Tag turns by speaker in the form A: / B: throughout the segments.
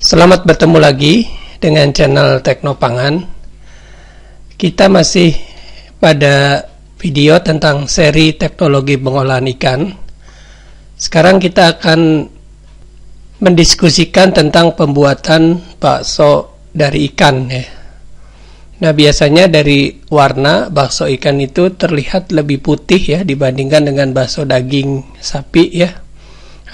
A: Selamat bertemu lagi dengan channel Teknopangan. Kita masih pada video tentang seri teknologi pengolahan ikan. Sekarang kita akan mendiskusikan tentang pembuatan bakso dari ikan ya. Nah, biasanya dari warna bakso ikan itu terlihat lebih putih ya dibandingkan dengan bakso daging sapi ya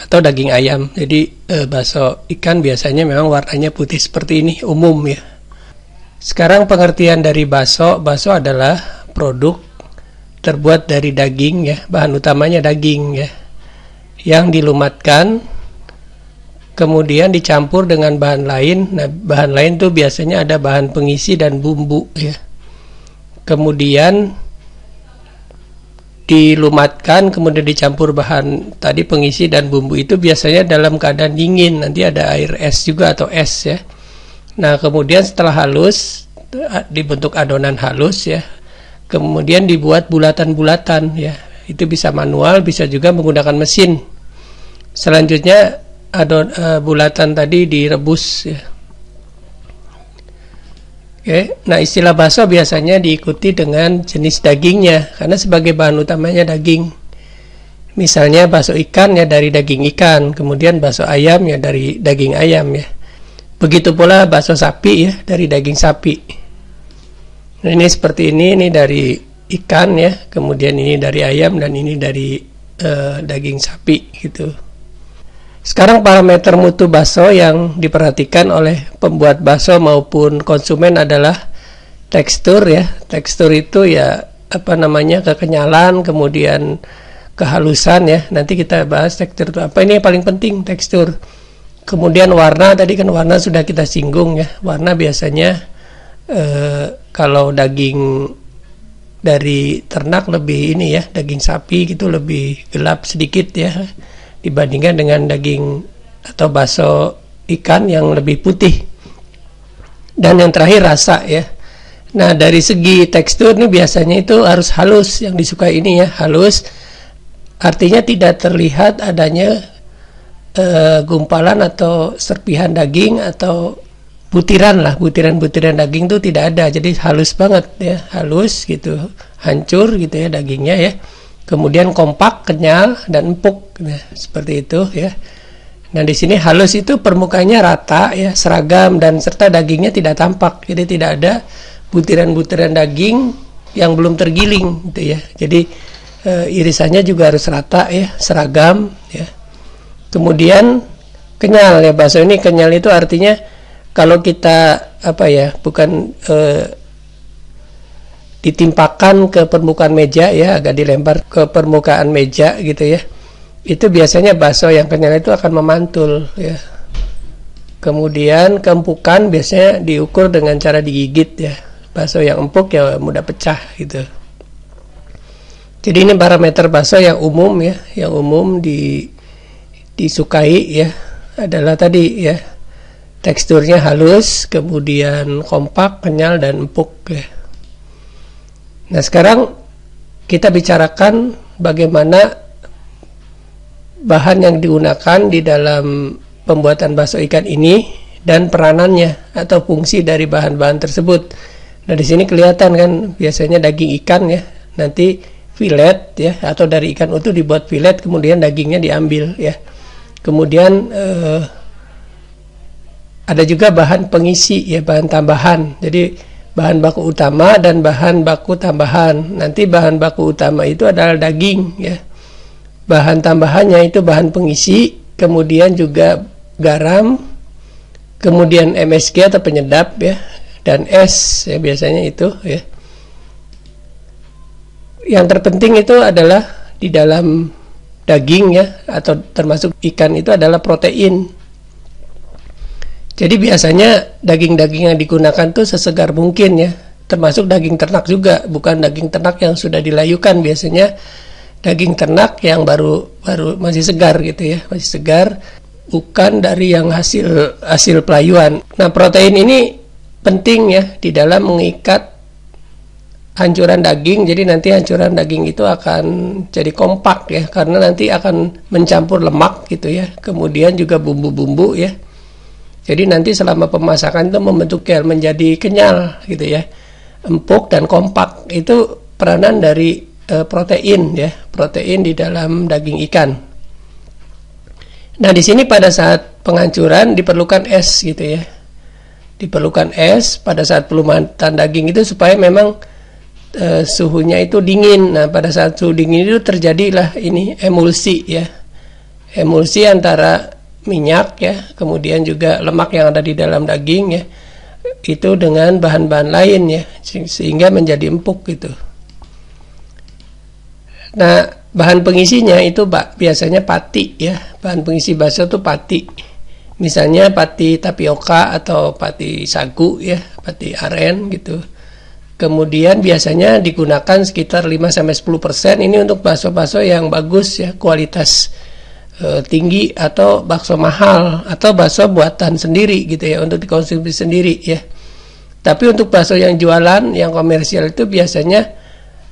A: atau daging ayam. Jadi bakso ikan biasanya memang warnanya putih seperti ini, umum ya. Sekarang pengertian dari bakso adalah produk terbuat dari daging ya, bahan utamanya daging ya, yang dilumatkan kemudian dicampur dengan bahan lain. Nah, bahan lain tuh biasanya ada bahan pengisi dan bumbu ya. Kemudian dilumatkan, kemudian dicampur bahan tadi pengisi dan bumbu itu biasanya dalam keadaan dingin. Nanti ada air es juga atau es ya. Nah, kemudian setelah halus, dibentuk adonan halus ya. Kemudian dibuat bulatan-bulatan ya. Itu bisa manual, bisa juga menggunakan mesin. Selanjutnya bulatan tadi direbus ya. Oke, nah istilah bakso biasanya diikuti dengan jenis dagingnya karena sebagai bahan utamanya daging. Misalnya bakso ikan ya dari daging ikan, kemudian bakso ayam ya dari daging ayam ya. Begitu pula bakso sapi ya dari daging sapi. Nah, ini seperti ini dari ikan ya, kemudian ini dari ayam dan ini dari daging sapi gitu. Sekarang parameter mutu bakso yang diperhatikan oleh pembuat bakso maupun konsumen adalah tekstur ya. Tekstur itu ya kekenyalan, kemudian kehalusan ya. Nanti kita bahas tekstur itu apa. Ini yang paling penting, tekstur. Kemudian warna, tadi kan warna sudah kita singgung ya. Warna biasanya kalau daging dari ternak lebih ini ya, daging sapi gitu lebih gelap sedikit ya dibandingkan dengan daging atau bakso ikan yang lebih putih. Dan yang terakhir rasa ya. Nah, dari segi tekstur ini biasanya itu harus halus, yang disukai ini ya, halus. Artinya tidak terlihat adanya gumpalan atau serpihan daging atau butiran lah, butiran-butiran daging itu tidak ada. Jadi halus banget ya, halus gitu, hancur gitu ya dagingnya ya. Kemudian kompak, kenyal, dan empuk, nah, seperti itu ya. Nah, di sini halus itu permukaannya rata ya, seragam, dan serta dagingnya tidak tampak. Jadi tidak ada butiran-butiran daging yang belum tergiling gitu ya. Jadi irisannya juga harus rata ya, seragam ya. Kemudian kenyal ya, bakso ini kenyal itu artinya kalau kita bukan ditimpakan ke permukaan meja ya, agak dilempar ke permukaan meja gitu ya, itu biasanya bakso yang kenyal itu akan memantul ya. Kemudian keempukan biasanya diukur dengan cara digigit ya. Bakso yang empuk ya mudah pecah gitu. Jadi ini parameter bakso yang umum ya, yang umum disukai ya, adalah tadi ya, teksturnya halus, kemudian kompak, kenyal, dan empuk ya. Nah, sekarang kita bicarakan bagaimana bahan yang digunakan di dalam pembuatan bakso ikan ini dan peranannya atau fungsi dari bahan-bahan tersebut. Nah, di sini kelihatan kan biasanya daging ikan ya, nanti filet ya, atau dari ikan utuh dibuat filet, kemudian dagingnya diambil ya. Kemudian ada juga bahan pengisi ya, bahan tambahan. Jadi bahan baku utama dan bahan baku tambahan. Nanti bahan baku utama itu adalah daging ya. Bahan tambahannya itu bahan pengisi, kemudian juga garam, kemudian MSG atau penyedap ya, dan es ya, biasanya itu ya. Yang terpenting itu adalah di dalam daging ya, atau termasuk ikan itu adalah protein. Jadi biasanya daging-daging yang digunakan tuh sesegar mungkin ya, termasuk daging ternak juga, bukan daging ternak yang sudah dilayukan. Biasanya daging ternak yang baru masih segar gitu ya, masih segar, bukan dari yang hasil pelayuan. Nah, protein ini penting ya di dalam mengikat hancuran daging. Jadi nanti hancuran daging itu akan jadi kompak ya, karena nanti akan mencampur lemak gitu ya, kemudian juga bumbu-bumbu ya. Jadi nanti selama pemasakan itu membentuk gel menjadi kenyal gitu ya, empuk dan kompak. Itu peranan dari protein ya, protein di dalam daging ikan. Nah, di sini pada saat penghancuran diperlukan es gitu ya. Diperlukan es pada saat pelumatan daging itu supaya memang suhunya itu dingin. Nah, pada saat suhu dingin itu terjadilah ini emulsi ya. Emulsi antara minyak ya, kemudian juga lemak yang ada di dalam daging ya. Itu dengan bahan-bahan lain ya, sehingga menjadi empuk gitu. Nah, bahan pengisinya itu biasanya pati ya. Bahan pengisi bakso itu pati. Misalnya pati tapioka atau pati sagu ya, pati aren gitu. Kemudian biasanya digunakan sekitar 5-10%. Ini untuk bakso-bakso yang bagus ya, kualitas tinggi, atau bakso mahal, atau bakso buatan sendiri gitu ya, untuk dikonsumsi sendiri ya. Tapi untuk bakso yang jualan, yang komersial itu biasanya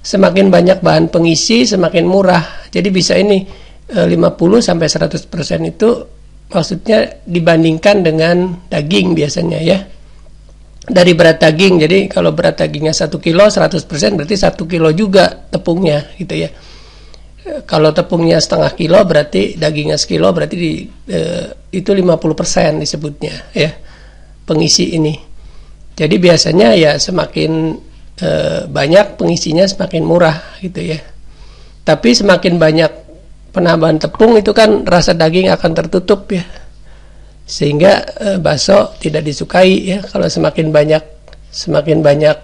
A: semakin banyak bahan pengisi semakin murah. Jadi bisa ini 50-100% itu maksudnya dibandingkan dengan daging biasanya ya. Dari berat daging, jadi kalau berat dagingnya 1 kilo 100% berarti 1 kilo juga tepungnya gitu ya. Kalau tepungnya setengah kilo berarti dagingnya sekilo, berarti itu 50% disebutnya ya, pengisi ini. Jadi biasanya ya semakin banyak pengisinya semakin murah gitu ya. Tapi semakin banyak penambahan tepung itu kan rasa daging akan tertutup ya, sehingga bakso tidak disukai ya kalau semakin banyak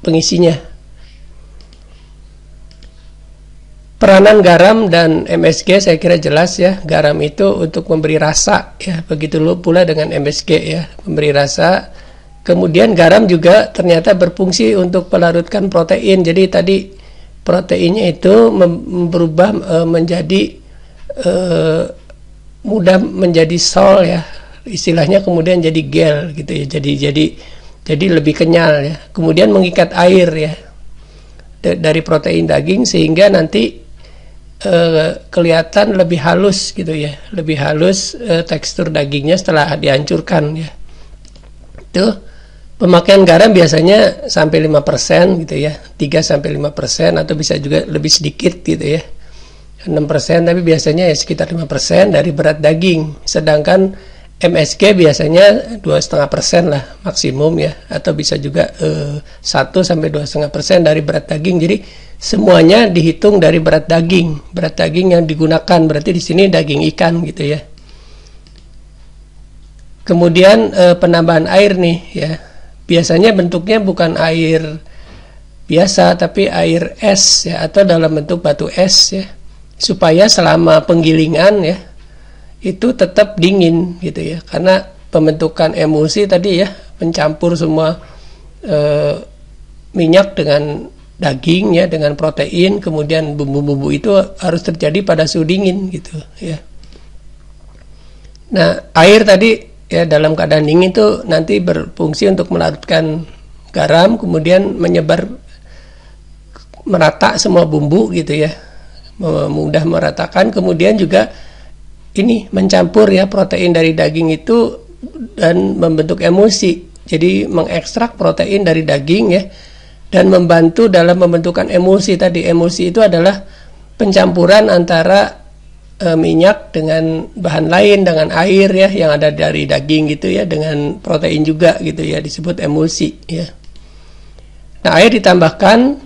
A: pengisinya. Peranan garam dan MSG saya kira jelas ya. Garam itu untuk memberi rasa ya, begitu pula dengan MSG ya, memberi rasa. Kemudian garam juga ternyata berfungsi untuk melarutkan protein. Jadi tadi proteinnya itu berubah menjadi mudah menjadi sol ya, istilahnya, kemudian jadi gel gitu ya. Jadi lebih kenyal ya. Kemudian mengikat air ya dari protein daging, sehingga nanti kelihatan lebih halus gitu ya, lebih halus tekstur dagingnya setelah dihancurkan ya. Itu pemakaian garam biasanya sampai 5% gitu ya, 3-5%, atau bisa juga lebih sedikit gitu ya, 6%, tapi biasanya ya sekitar 5% dari berat daging. Sedangkan MSG biasanya 2,5% lah maksimum ya, atau bisa juga 1-2,5% dari berat daging. Jadi semuanya dihitung dari berat daging yang digunakan, berarti di sini daging ikan gitu ya. Kemudian penambahan air nih ya, biasanya bentuknya bukan air biasa tapi air es ya, atau dalam bentuk batu es ya, supaya selama penggilingan ya itu tetap dingin gitu ya, karena pembentukan emulsi tadi ya, mencampur semua minyak dengan daging ya, dengan protein, kemudian bumbu-bumbu itu harus terjadi pada suhu dingin gitu ya. Nah, air tadi ya dalam keadaan dingin itu nanti berfungsi untuk melarutkan garam, kemudian menyebar merata semua bumbu gitu ya, mudah meratakan. Kemudian juga ini mencampur ya protein dari daging itu dan membentuk emulsi, jadi mengekstrak protein dari daging ya, dan membantu dalam pembentukan emulsi tadi. Emulsi itu adalah pencampuran antara minyak dengan bahan lain, dengan air ya yang ada dari daging gitu ya, dengan protein juga gitu ya, disebut emulsi ya. Nah, air ditambahkan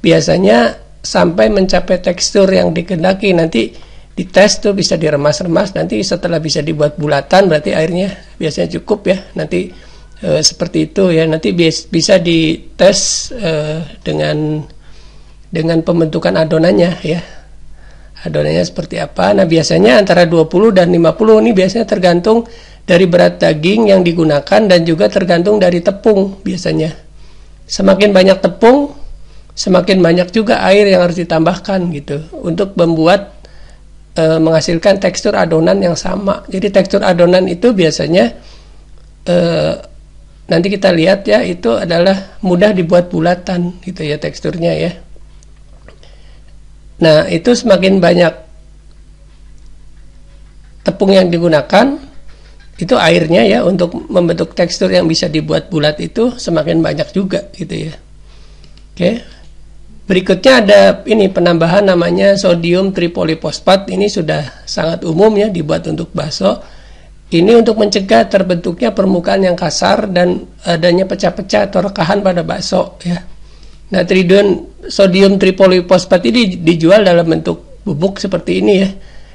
A: biasanya sampai mencapai tekstur yang dikehendaki. Nanti dites tuh bisa diremas-remas, nanti setelah bisa dibuat bulatan berarti airnya biasanya cukup ya. Nanti seperti itu ya, nanti bisa dites dengan pembentukan adonannya ya, adonannya seperti apa. Nah, biasanya antara 20 dan 50, ini biasanya tergantung dari berat daging yang digunakan dan juga tergantung dari tepung biasanya. Semakin banyak tepung, semakin banyak juga air yang harus ditambahkan gitu, untuk membuat menghasilkan tekstur adonan yang sama. Jadi tekstur adonan itu biasanya nanti kita lihat ya, itu adalah mudah dibuat bulatan gitu ya teksturnya ya. Nah, itu semakin banyak tepung yang digunakan, itu airnya ya untuk membentuk tekstur yang bisa dibuat bulat itu semakin banyak juga gitu ya. Oke. Berikutnya ada ini penambahan namanya sodium tripolifosfat. Ini sudah sangat umum ya dibuat untuk bakso. Ini untuk mencegah terbentuknya permukaan yang kasar dan adanya pecah-pecah atau rekahan pada bakso ya. Nah, sodium tripolifosfat ini dijual dalam bentuk bubuk seperti ini ya.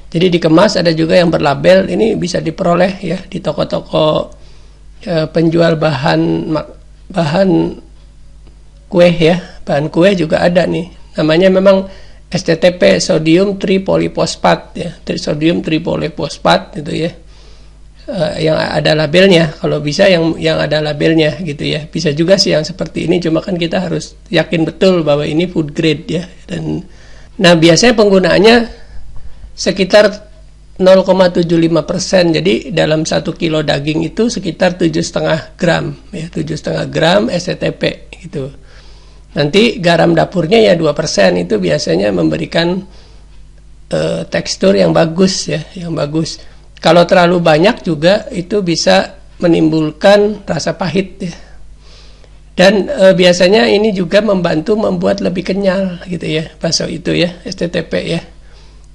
A: Jadi dikemas, ada juga yang berlabel. Ini bisa diperoleh ya di toko-toko penjual bahan kue ya. Bahan kue juga ada nih. Namanya memang STTP, sodium tripolifosfat ya. Sodium tripolifosfat gitu ya. Yang ada labelnya, kalau bisa yang ada labelnya gitu ya. Bisa juga sih yang seperti ini, cuma kan kita harus yakin betul bahwa ini food grade ya. Dan nah biasanya penggunaannya sekitar 0,75%. Jadi dalam 1 kilo daging itu sekitar 7,5 gram ya, 7,5 gram STTP gitu. Nanti garam dapurnya ya 2%, itu biasanya memberikan tekstur yang bagus ya, yang bagus. Kalau terlalu banyak juga itu bisa menimbulkan rasa pahit ya. Dan biasanya ini juga membantu membuat lebih kenyal gitu ya, bakso itu ya, STTP ya.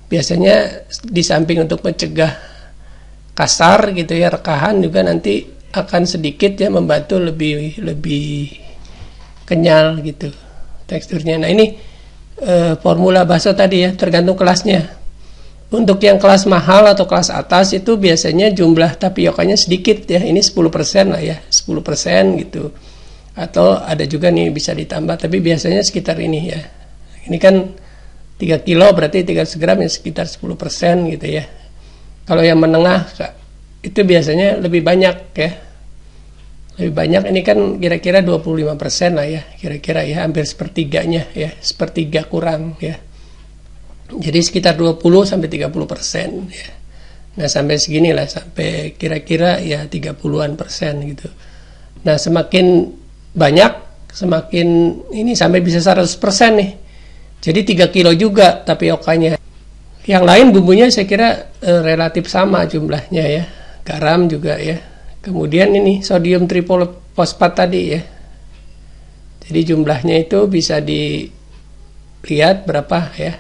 A: Biasanya di samping untuk mencegah kasar gitu ya, rekahan, juga nanti akan sedikit ya membantu lebih kenyal gitu teksturnya. Nah ini formula bakso tadi ya, tergantung kelasnya. Untuk yang kelas mahal atau kelas atas itu biasanya jumlah tapiokanya sedikit ya, ini 10% lah ya, 10% gitu. Atau ada juga nih bisa ditambah, tapi biasanya sekitar ini ya. Ini kan 3 kilo berarti 300 gram ya sekitar 10% gitu ya. Kalau yang menengah itu biasanya lebih banyak ya. Lebih banyak, ini kan kira-kira 25% lah ya, kira-kira ya, hampir sepertiganya ya, sepertiga kurang ya. Jadi sekitar 20-30% ya. Nah sampai segini lah, sampai kira-kira ya 30-an% gitu. Nah semakin banyak, semakin ini sampai bisa 100% nih. Jadi 3 kilo juga tapiokanya. Yang lain bumbunya saya kira relatif sama jumlahnya ya. Garam juga ya. Kemudian ini sodium tripolifosfat tadi ya. Jadi jumlahnya itu bisa dilihat berapa ya.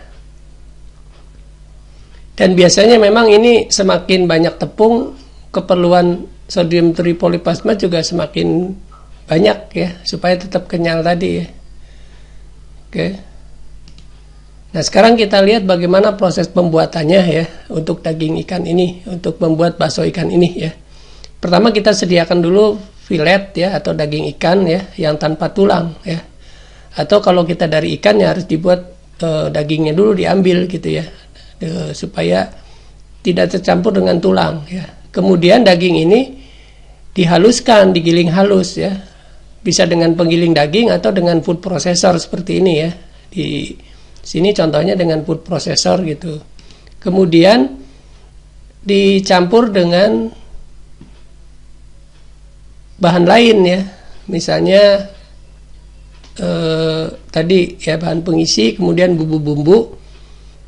A: Dan biasanya memang ini semakin banyak tepung, keperluan sodium tripolifosfat juga semakin banyak ya, supaya tetap kenyal tadi ya. Oke. Nah sekarang kita lihat bagaimana proses pembuatannya ya untuk daging ikan ini, untuk membuat bakso ikan ini ya. Pertama kita sediakan dulu filet ya, atau daging ikan ya yang tanpa tulang ya. Atau kalau kita dari ikan ya harus dibuat dagingnya dulu diambil gitu ya, supaya tidak tercampur dengan tulang ya. Kemudian daging ini dihaluskan, digiling halus ya. Bisa dengan penggiling daging atau dengan food processor seperti ini ya. Di sini contohnya dengan food processor gitu. Kemudian dicampur dengan bahan lain ya. Misalnya tadi ya bahan pengisi, kemudian bumbu-bumbu.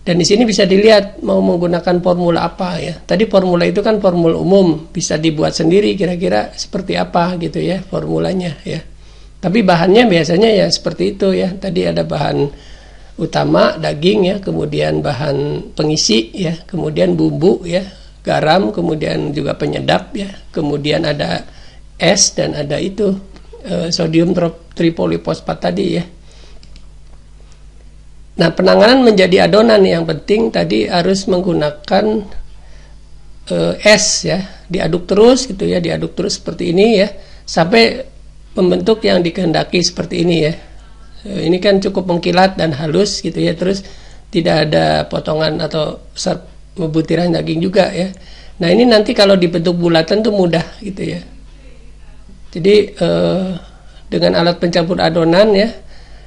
A: Dan di sini bisa dilihat mau menggunakan formula apa ya. Tadi formula itu kan formula umum, bisa dibuat sendiri kira-kira seperti apa gitu ya formulanya ya. Tapi bahannya biasanya ya seperti itu ya. Tadi ada bahan utama daging ya, kemudian bahan pengisi ya, kemudian bumbu ya, garam, kemudian juga penyedap ya, kemudian ada es dan ada itu sodium tripolifosfat tadi ya. Nah penanganan menjadi adonan yang penting tadi harus menggunakan es ya, diaduk terus gitu ya, diaduk terus seperti ini ya, sampai membentuk yang dikehendaki seperti ini ya. Ini kan cukup mengkilat dan halus gitu ya, terus tidak ada potongan atau butiran daging juga ya. Nah ini nanti kalau dibentuk bulatan tuh mudah gitu ya. Jadi dengan alat pencampur adonan ya.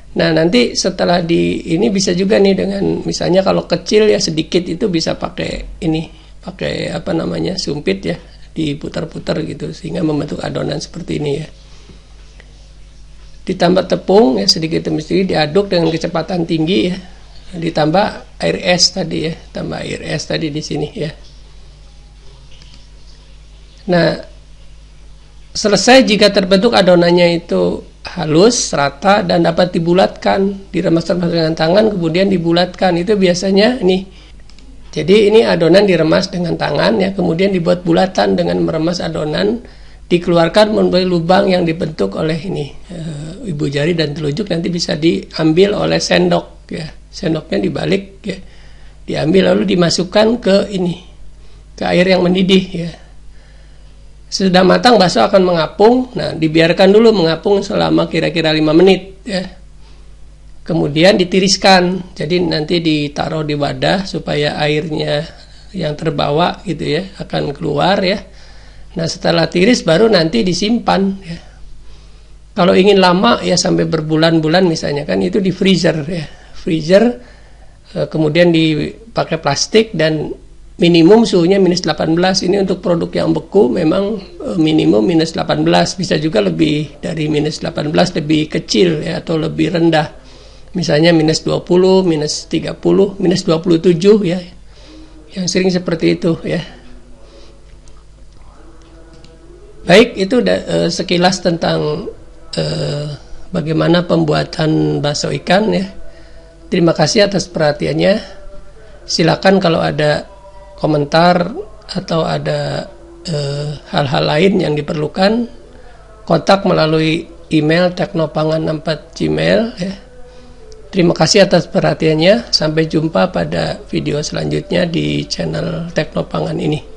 A: Nah nanti setelah ini bisa juga nih dengan misalnya kalau kecil ya sedikit itu bisa pakai ini, pakai apa namanya sumpit ya, diputar-putar gitu sehingga membentuk adonan seperti ini ya. Ditambah tepung ya sedikit demi sedikit, diaduk dengan kecepatan tinggi ya. Ditambah air es tadi ya, tambah air es tadi di sini ya. Nah, selesai jika terbentuk adonannya itu halus, rata, dan dapat dibulatkan, diremas-remas dengan tangan, kemudian dibulatkan. Itu biasanya ini. Jadi ini adonan diremas dengan tangan, ya, kemudian dibuat bulatan dengan meremas adonan, dikeluarkan melalui lubang yang dibentuk oleh ini ibu jari dan telunjuk, nanti bisa diambil oleh sendok, ya. Sendoknya dibalik, ya, diambil lalu dimasukkan ke air yang mendidih, ya. Sudah matang, bakso akan mengapung. Nah, dibiarkan dulu mengapung selama kira-kira 5 menit, ya. Kemudian ditiriskan, jadi nanti ditaruh di wadah supaya airnya yang terbawa gitu, ya, akan keluar, ya. Nah, setelah tiris baru nanti disimpan, ya. Kalau ingin lama, ya, sampai berbulan-bulan misalnya, kan itu di freezer, ya. Freezer, kemudian dipakai plastik dan minimum suhunya minus 18. Ini untuk produk yang beku memang minimum minus 18, bisa juga lebih dari minus 18, lebih kecil, ya, atau lebih rendah. Misalnya minus 20, minus 30, minus 27, ya. Yang sering seperti itu, ya. Baik, itu sekilas tentang bagaimana pembuatan bakso ikan, ya. Terima kasih atas perhatiannya. Silakan kalau ada komentar atau ada hal-hal lain yang diperlukan, kontak melalui email teknopangan64@gmail, ya. Terima kasih atas perhatiannya. Sampai jumpa pada video selanjutnya di channel Teknopangan ini.